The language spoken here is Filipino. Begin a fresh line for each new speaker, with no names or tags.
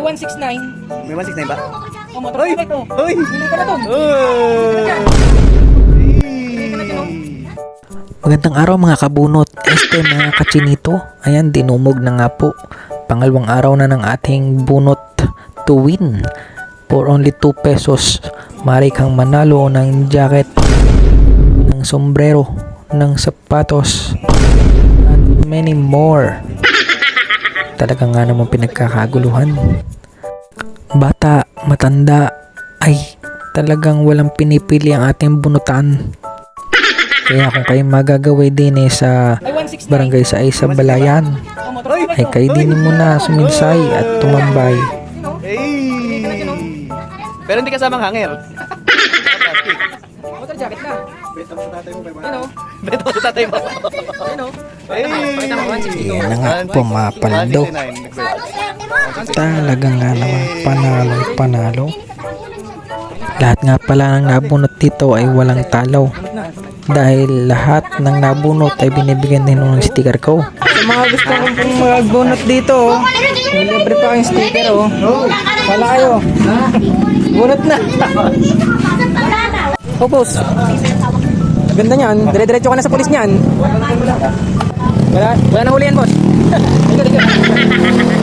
May 169.
May 169 ba?
Oh, motorcycle to.
Hoy!
Hindi ka na to.
Magandang araw mga kabunot, mga kachinito. Ayan, dinumog na nga po. Pangalawang araw na ng ating bunot to win. For only 2 pesos, maaari kang manalo ng jacket, ng sombrero, ng sapatos, and many more. Talaga nga naman pinagkakaguluhan. Bata, matanda, ay talagang walang pinipili ang ating bunutan. Kaya kung kayo magagaway din sa barangay sa Isa Balayan, ay kayo din muna suminsay at tumambay.
Pero hindi kasamang hanger.
Motor jacket na.
Beta mo sa tatay mo.
Ano?
Beta mo sa tatay mo.
Ano?
Hey!
Yan na nga, pumapaldo. Talaga nga naman, panalo. Lahat nga pala ng nabunot dito ay walang talo. Dahil lahat ng nabunot ay binibigyan din ng sticker ko.
Sa mga gusto kong pong magbunot dito, may libre pa kayong sticker, oh. Wala kayo. Bunot na. Oh, boss. Ganda niyan. Dire-diretso ka na sa pulis niyan. Wala nang huli yan, boss. Dito.